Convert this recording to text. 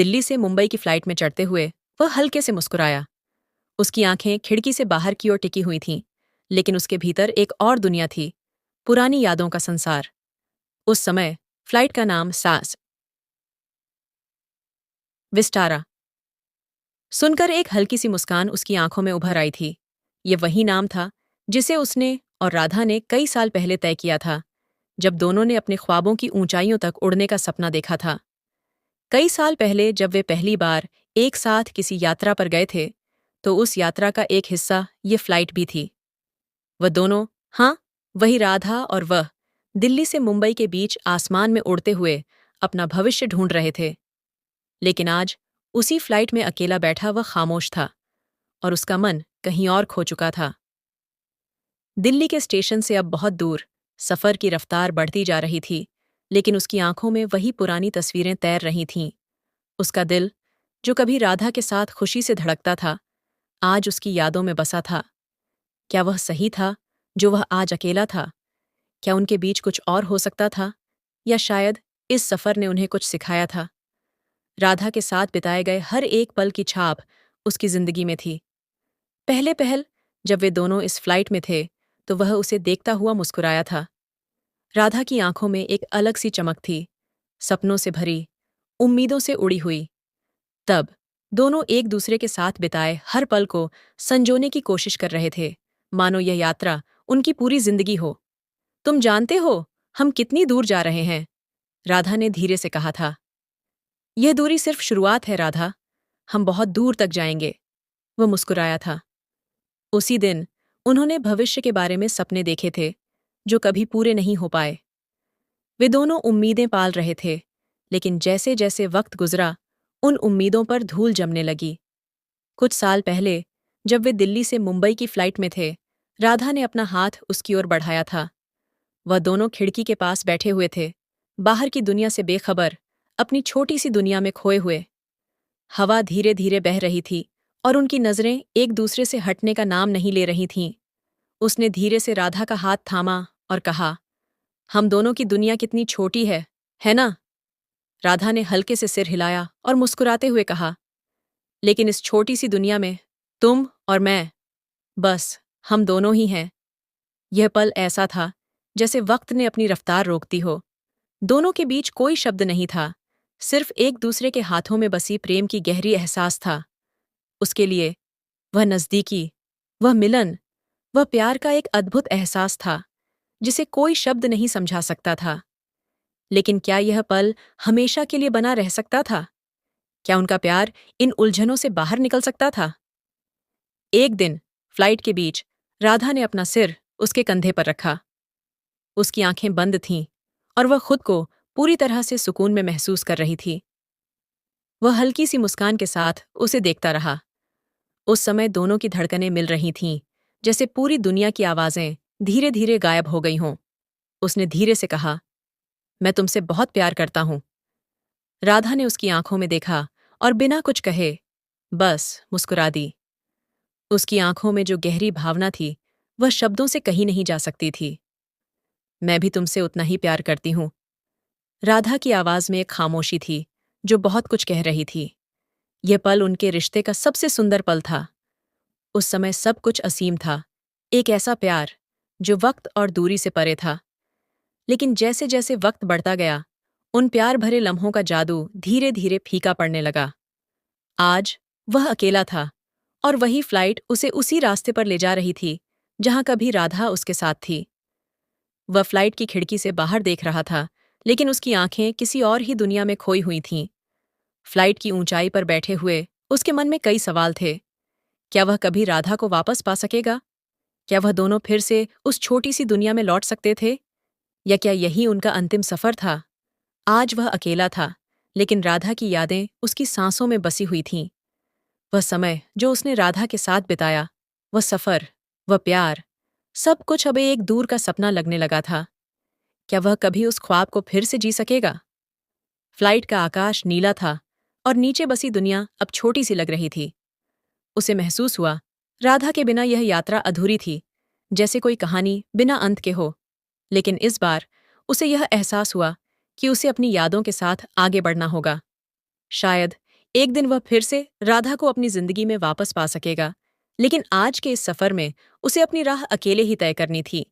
दिल्ली से मुंबई की फ्लाइट में चढ़ते हुए वह हल्के से मुस्कुराया। उसकी आंखें खिड़की से बाहर की ओर टिकी हुई थीं, लेकिन उसके भीतर एक और दुनिया थी, पुरानी यादों का संसार। उस समय फ्लाइट का नाम सास विस्टारा सुनकर एक हल्की सी मुस्कान उसकी आंखों में उभर आई थी। ये वही नाम था जिसे उसने और राधा ने कई साल पहले तय किया था, जब दोनों ने अपने ख्वाबों की ऊंचाइयों तक उड़ने का सपना देखा था। कई साल पहले जब वे पहली बार एक साथ किसी यात्रा पर गए थे, तो उस यात्रा का एक हिस्सा ये फ्लाइट भी थी। वह दोनों, हाँ, वही राधा और वह, दिल्ली से मुंबई के बीच आसमान में उड़ते हुए अपना भविष्य ढूंढ रहे थे। लेकिन आज उसी फ्लाइट में अकेला बैठा वह खामोश था, और उसका मन कहीं और खो चुका था। दिल्ली के स्टेशन से अब बहुत दूर सफर की रफ्तार बढ़ती जा रही थी, लेकिन उसकी आंखों में वही पुरानी तस्वीरें तैर रही थीं। उसका दिल, जो कभी राधा के साथ खुशी से धड़कता था, आज उसकी यादों में बसा था। क्या वह सही था जो वह आज अकेला था? क्या उनके बीच कुछ और हो सकता था? या शायद इस सफर ने उन्हें कुछ सिखाया था? राधा के साथ बिताए गए हर एक पल की छाप उसकी जिंदगी में थी। पहले पहल जब वे दोनों इस फ्लाइट में थे, तो वह उसे देखता हुआ मुस्कुराया था। राधा की आंखों में एक अलग सी चमक थी, सपनों से भरी, उम्मीदों से उड़ी हुई। तब दोनों एक दूसरे के साथ बिताए हर पल को संजोने की कोशिश कर रहे थे, मानो यह यात्रा उनकी पूरी जिंदगी हो। तुम जानते हो हम कितनी दूर जा रहे हैं? राधा ने धीरे से कहा था। यह दूरी सिर्फ शुरुआत है राधा, हम बहुत दूर तक जाएंगे। वह मुस्कुराया था। उसी दिन उन्होंने भविष्य के बारे में सपने देखे थे, जो कभी पूरे नहीं हो पाए। वे दोनों उम्मीदें पाल रहे थे, लेकिन जैसे जैसे वक्त गुजरा, उन उम्मीदों पर धूल जमने लगी। कुछ साल पहले जब वे दिल्ली से मुंबई की फ्लाइट में थे, राधा ने अपना हाथ उसकी ओर बढ़ाया था। वह दोनों खिड़की के पास बैठे हुए थे, बाहर की दुनिया से बेखबर, अपनी छोटी सी दुनिया में खोए हुए। हवा धीरे धीरे बह रही थी, और उनकी नजरें एक दूसरे से हटने का नाम नहीं ले रही थीं। उसने धीरे से राधा का हाथ थामा और कहा, हम दोनों की दुनिया कितनी छोटी है ना? राधा ने हल्के से सिर हिलाया और मुस्कुराते हुए कहा, लेकिन इस छोटी सी दुनिया में तुम और मैं, बस हम दोनों ही हैं। यह पल ऐसा था जैसे वक्त ने अपनी रफ्तार रोक दी हो। दोनों के बीच कोई शब्द नहीं था, सिर्फ एक दूसरे के हाथों में बसी प्रेम की गहरी एहसास था। उसके लिए वह नज़दीकी, वह मिलन, वह प्यार का एक अद्भुत एहसास था, जिसे कोई शब्द नहीं समझा सकता था। लेकिन क्या यह पल हमेशा के लिए बना रह सकता था? क्या उनका प्यार इन उलझनों से बाहर निकल सकता था? एक दिन फ्लाइट के बीच राधा ने अपना सिर उसके कंधे पर रखा। उसकी आंखें बंद थीं, और वह खुद को पूरी तरह से सुकून में महसूस कर रही थी। वह हल्की सी मुस्कान के साथ उसे देखता रहा। उस समय दोनों की धड़कनें मिल रही थीं, जैसे पूरी दुनिया की आवाजें धीरे धीरे गायब हो गई हों। उसने धीरे से कहा, मैं तुमसे बहुत प्यार करता हूं। राधा ने उसकी आंखों में देखा और बिना कुछ कहे बस मुस्कुरा दी। उसकी आंखों में जो गहरी भावना थी, वह शब्दों से कही नहीं जा सकती थी। मैं भी तुमसे उतना ही प्यार करती हूं। राधा की आवाज में एक खामोशी थी, जो बहुत कुछ कह रही थी। यह पल उनके रिश्ते का सबसे सुंदर पल था। उस समय सब कुछ असीम था, एक ऐसा प्यार जो वक्त और दूरी से परे था। लेकिन जैसे जैसे वक्त बढ़ता गया, उन प्यार भरे लम्हों का जादू धीरे धीरे फीका पड़ने लगा। आज वह अकेला था, और वही फ्लाइट उसे उसी रास्ते पर ले जा रही थी जहां कभी राधा उसके साथ थी। वह फ्लाइट की खिड़की से बाहर देख रहा था, लेकिन उसकी आंखें किसी और ही दुनिया में खोई हुई थीं। फ्लाइट की ऊंचाई पर बैठे हुए उसके मन में कई सवाल थे। क्या वह कभी राधा को वापस पा सकेगा? क्या वह दोनों फिर से उस छोटी सी दुनिया में लौट सकते थे? या क्या यही उनका अंतिम सफर था? आज वह अकेला था, लेकिन राधा की यादें उसकी सांसों में बसी हुई थीं। वह समय जो उसने राधा के साथ बिताया, वह सफर, वह प्यार, सब कुछ अब एक दूर का सपना लगने लगा था। क्या वह कभी उस ख्वाब को फिर से जी सकेगा? फ्लाइट का आकाश नीला था, और नीचे बसी दुनिया अब छोटी सी लग रही थी। उसे महसूस हुआ, राधा के बिना यह यात्रा अधूरी थी, जैसे कोई कहानी बिना अंत के हो। लेकिन इस बार उसे यह एहसास हुआ कि उसे अपनी यादों के साथ आगे बढ़ना होगा। शायद एक दिन वह फिर से राधा को अपनी जिंदगी में वापस पा सकेगा, लेकिन आज के इस सफर में उसे अपनी राह अकेले ही तय करनी थी।